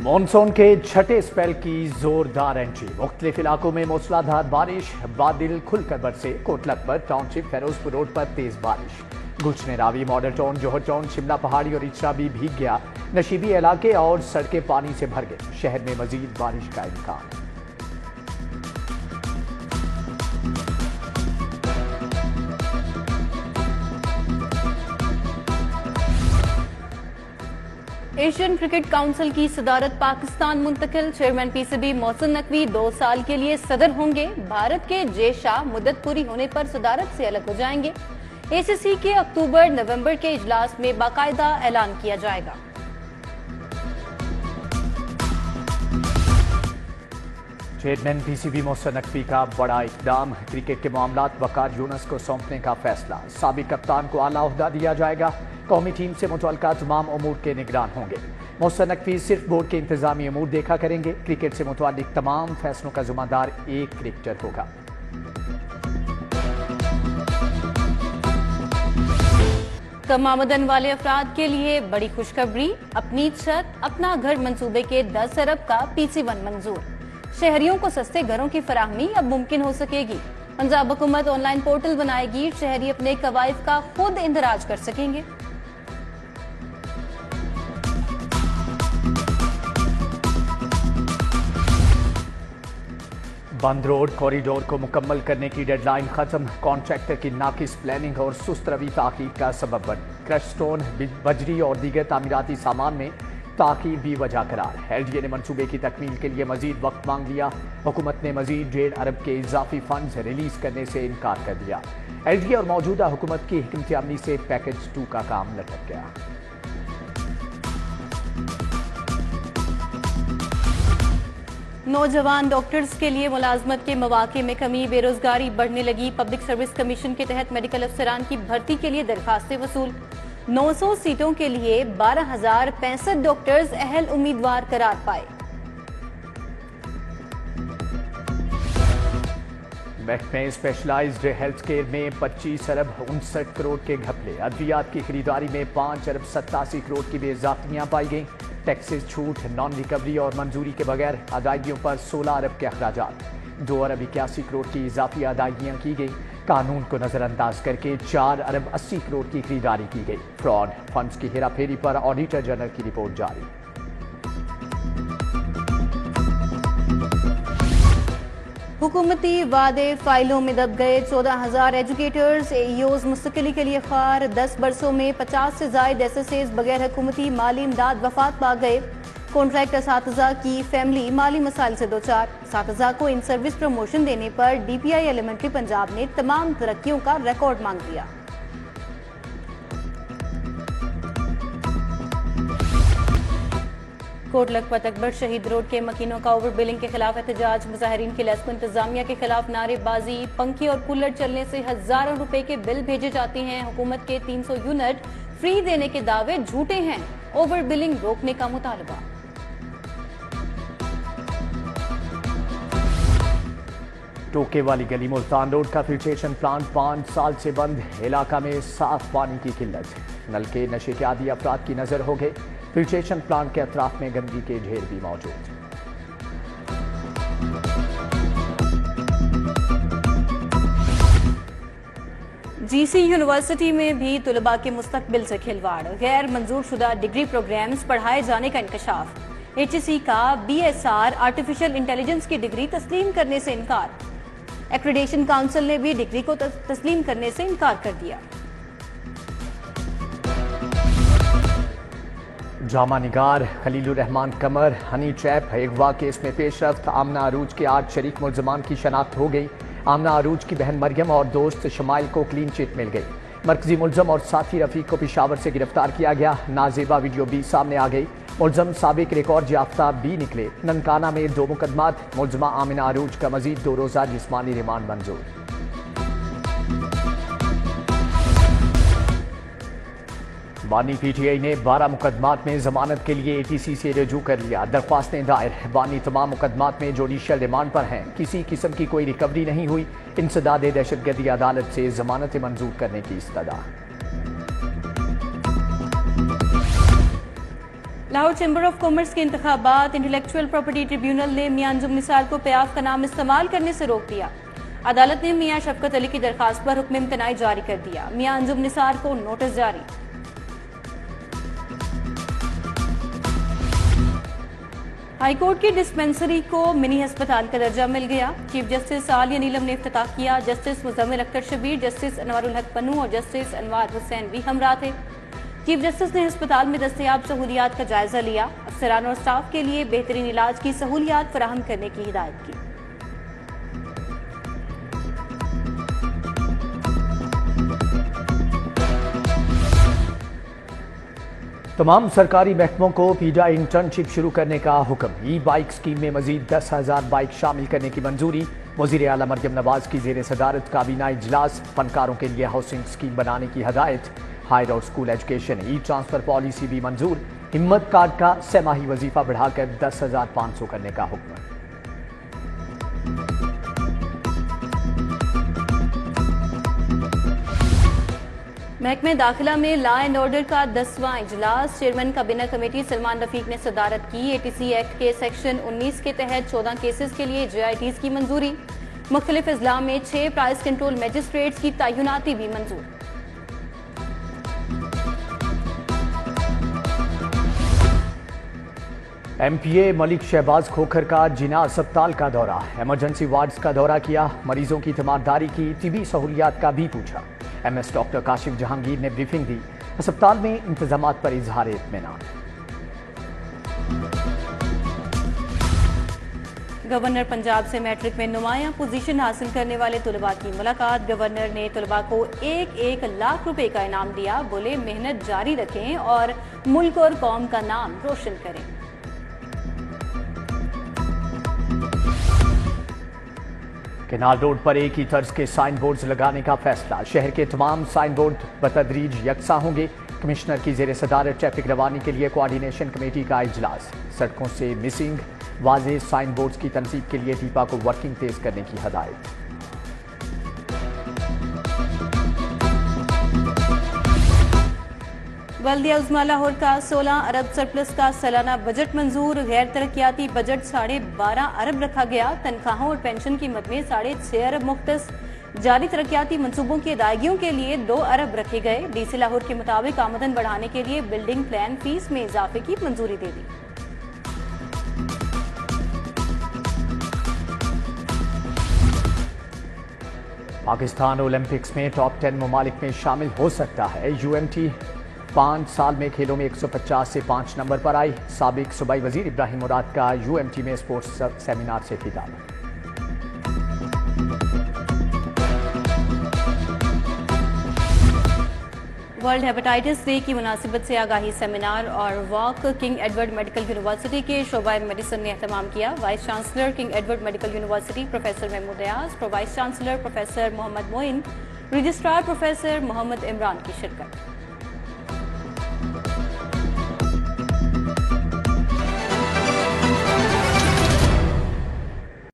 Monsoon के छठे spell की जोरदार एंट्री। मुख्तलिफ इलाकों में मूसलाधार बारिश, बादल खुलकर बरसे। कोटलक पर टाउनशिप फेरोजपुर रोड पर तेज बारिश। गुलशन रावी, मॉडल टाउन, जौहर टाउन, शिमला पहाड़ी और इचरा भी भीग गया। नशीबी इलाके और सड़कें पानी से भर गए। शहर में मजीद बारिश का इम्कान। एशियन क्रिकेट काउंसिल की सदारत पाकिस्तान मुंतकिल। चेयरमैन पीसीबी मोहसिन नकवी 2 साल के लिए सदर होंगे। भारत के जे शाह मुद्दत पूरी होने पर सदारत से अलग हो जाएंगे। एसीसी के अक्टूबर-नवंबर के इजलास में बाकायदा ऐलान किया जाएगा। चेयरमैन पीसीबी मोहसिन नकवी का बड़ा इकदाम। क्रिकेट के मामलात वकार यूनुस को सौंपने का फैसला। साबिक कप्तान को आला ओहदा दिया जाएगा। कौमी टीम से मुतल्लिका तमाम उमूर के निगरान होंगे। मोहसिन नकवी सिर्फ बोर्ड के इंतजामी उमूर देखा करेंगे। क्रिकेट से मुतल्लिक तमाम फैसलों का जिम्मेदार एक क्रिकेटर होगा। कम आमदन वाले अफराद के लिए बड़ी खुशखबरी। अपनी छत अपना घर मंसूबे के 10 अरब का PC1 मंजूर। शहरियों को सस्ते घरों की फराहमी अब मुमकिन हो सकेगी। पंजाब हुकूमत ऑनलाइन पोर्टल बनाएगी। शहरी अपने कवायद का खुद इंदराज कर सकेंगे। बंद रोड कॉरिडोर को मुकम्मल करने की डेडलाइन खत्म। कॉन्ट्रैक्टर की नाकिस प्लानिंग और सुस्त रवि ताखीर का सबब बन। क्रश स्टोन, बजरी और दीगर तामीराती सामान में ताखीर भी वजह करार। LDA ने मंसूबे की तकमील के लिए मजीद वक्त मांग लिया। हुकूमत ने मजीद 1.5 अरब के इजाफी फंड रिलीज करने से इनकार कर दिया। LDA और मौजूदा हुकूमत की हिकमत अमली से पैकेज 2 का काम लटक गया। नौजवान डॉक्टर्स के लिए मुलाजमत के मौके में कमी, बेरोजगारी बढ़ने लगी। पब्लिक सर्विस कमीशन के तहत मेडिकल अफसरान की भर्ती के लिए दरखास्तें वसूल। 900 सीटों के लिए 12,065 डॉक्टर्स अहल उम्मीदवार करार पाए। महकमे स्पेशलाइज्ड हेल्थ केयर में 25 अरब 59 करोड़ के घपले। अद्वियात की खरीदारी में 5 अरब 87 करोड़ की बेज़ाब्तियां पाई गईं। टैक्सेस छूट, नॉन रिकवरी और मंजूरी के बगैर अदायगियों पर 16 अरब के अखराजात। 2 अरब 81 करोड़ की इजाफी अदायगियां की गई। कानून को नजरअंदाज करके 4 अरब 80 करोड़ की खरीदारी की गई। फ्रॉड, फंड्स की हेराफेरी पर ऑडिटर जनरल की रिपोर्ट जारी। हुकूमती वादे फाइलों में दब गए। 14,000 एजुकेटर्स, AEOs मुस्तकिली के लिए ख्वार। 10 बरसों में 50 से ज्यादा SSAs बगैर हुकूमती माली इमदाद वफात पा गए। कॉन्ट्रैक्ट असातिज़ा की फैमिली माली मसाइल से दो चार। असातिज़ा को इन सर्विस प्रमोशन देने पर DPI एलिमेंट्री पंजाब ने तमाम तरक्कियों का रिकॉर्ड मांग लिया। कोटलक पर अकबर शहीद रोड के मकीनों का ओवर बिलिंग के खिलाफ एहतजाज। मुजाहिरीन की लेस्को इंतजामिया के खिलाफ नारेबाजी। पंखे और कूलर चलने से हजारों रुपए के बिल भेजे जाते हैं। हुकूमत के 300 यूनिट फ्री देने के दावे झूठे हैं। ओवर बिलिंग रोकने का मुतालबा। टोके वाली गली मुल्तान रोड का फिल्ट्रेशन प्लांट 5 साल से बंद। इलाका में साफ पानी की किल्लत। नलके नशे के आदी अफराद की नजर हो गए। फिल्ट्रेशन प्लांट के अतराफ में गंदगी के ढेर भी मौजूद। GC यूनिवर्सिटी में भी तुलबा के मुस्तकबिल से खिलवाड़। गैर मंजूर शुदा डिग्री प्रोग्राम्स पढ़ाए जाने का इंकशाफ। HEC का BSR आर्टिफिशियल इंटेलिजेंस की डिग्री तस्लीम करने से इनकार। एक्रेडिटेशन काउंसिल ने भी डिग्री को तस्लीम करने से इनकार कर दिया। ड्रामा निगार खलीलुर रहमान कमर हनी ट्रैप अगवा केस में पेशरफ्त। आमना अरूज के 8 शरीक मुल्ज़मान की शनाख्त हो गई। आमना अरूज की बहन मरियम और दोस्त शमाइल को क्लीन चिट मिल गई। मरकजी मुल्ज़म और साथी रफीक को पेशावर से गिरफ्तार किया गया। नाजेबा वीडियो भी सामने आ गई। मुल्ज़म साबिक रिकॉर्ड याफ्ता भी निकले। ननकाना में 2 मुकदमात। मुल्ज़मा आमिना अरूज का मजीद 2 रोज़ा जिस्मानी रिमांड मंजूर। बानी PTI ने 12 मुकदमात में जमानत के लिए ATC से रजू कर लिया। दरख्वास्तें दायर। बानी तमाम मुकदमात में जुडिशियल रिमांड पर हैं। किसी किस्म की कोई रिकवरी नहीं हुई। इंसदाद दहशतगर्दी अदालत से जमानत मंजूर करने की इस्तदा। لاہور چیمبر آف کامرس کے انتخابات، انٹلیکچوئل پراپرٹی ٹریبیونل نے میاں انجم نثار کو پیاف کا نام استعمال کرنے سے روک دیا۔ عدالت نے میاں شفقت علی کی درخواست پر حکم امتناعی جاری کر دیا۔ میاں انجم نثار کو نوٹس جاری۔ ہائی کورٹ کی ڈسپنسری کو منی ہسپتال کا درجہ مل گیا۔ چیف جسٹس عالیہ نیلم نے افتتاح کیا۔ جسٹس مزمل اختر شبیر، جسٹس انوار الحق پنو اور جسٹس انوار حسین بھی ہمراہ تھے۔ چیف جسٹس نے ہسپتال میں دستیاب سہولیات کا جائزہ لیا، افسران اور اسٹاف کے لیے بہترین علاج کی سہولیات فراہم کرنے کی ہدایت کی۔ تمام سرکاری محکموں کو پیڈا انٹرنشپ شروع کرنے کا حکم۔ ای بائک اسکیم میں مزید 10,000 بائک شامل کرنے کی منظوری۔ وزیر اعلیٰ مریم نواز کی زیر صدارت کابینہ اجلاس۔ فنکاروں کے لیے ہاؤسنگ اسکیم بنانے کی ہدایت۔ ہائر اور اسکول ایجوکیشن ای ٹرانسفر پالیسی بھی منظور۔ ہمت کارڈ کا سہ ماہی وظیفہ بڑھا کر 10,500 کرنے کا حکم۔ محکمہ داخلہ میں لا اینڈ آرڈر کا 10واں اجلاس۔ چیئرمین کابینہ کمیٹی سلمان رفیق نے صدارت کی۔ اے ٹی سی ایکٹ کے سیکشن 19 کے تحت 14 کیسز کے لیے جے آئی ٹیز کی منظوری۔ مختلف اضلاع میں 6 پرائز کنٹرول میجسٹریٹس کی تعیناتی بھی منظور۔ ایم پی اے ملک شہباز کھوکھر کا جناح اسپتال کا دورہ۔ ایمرجنسی وارڈز کا دورہ کیا، مریضوں کی تیمارداری کی، طبی سہولیات کا بھی پوچھا۔ M S doctor Kashif Jahangir نے بریفنگ دی، اسپتال میں انتظامات پر اظہار اطمینان۔ گورنر پنجاب سے میٹرک میں نمایاں پوزیشن حاصل کرنے والے طلباء کی ملاقات۔ گورنر نے طلباء کو 1 لاکھ روپے کا انعام دیا، بولے محنت جاری رکھیں اور ملک اور قوم کا نام روشن کریں۔ کینال روڈ پر ایک ہی طرز کے سائن بورڈز لگانے کا فیصلہ۔ شہر کے تمام سائن بورڈ بتدریج یکساں ہوں گے۔ کمشنر کی زیر صدارت ٹریفک روانی کے لیے کوآرڈینیشن کمیٹی کا اجلاس۔ سڑکوں سے مسنگ واضح سائن بورڈز کی تنصیب کے لیے ٹیپا کو ورکنگ تیز کرنے کی ہدایت۔ بلدیہ عظمیٰ لاہور کا 16 ارب سرپلس کا سالانہ بجٹ منظور۔ غیر ترقیاتی بجٹ 12.5 ارب رکھا گیا۔ تنخواہوں اور پینشن قیمت میں 6.5 ارب مختص۔ جاری ترقیاتی منصوبوں کی ادائیگیوں کے لیے 2 ارب رکھے گئے۔ ڈی سی لاہور کے مطابق آمدن بڑھانے کے لیے بلڈنگ پلان فیس میں اضافے کی منظوری دے دی۔ پاکستان اولمپکس میں ٹاپ 10 ممالک میں شامل ہو سکتا ہے۔ یو ایم ٹی 5 سال میں کھیلوں میں 150 سے 5 نمبر پر آئی۔ سابق صوبائی وزیر ابراہیم مراد کا یو ایم ٹی میں اسپورٹس سیمینار سے خطاب۔ ورلڈ ہیپاٹائٹس ڈے کی مناسبت سے آگاہی سیمینار اور walk King Edward Medical University کے شعبہ میڈیسن نے اہتمام کیا۔ Vice chancellor King Edward Medical University professor Mahmood Ayaz, pro vice chancellor professor Muhammad Moin, registrar professor Muhammad Imran کی شرکت۔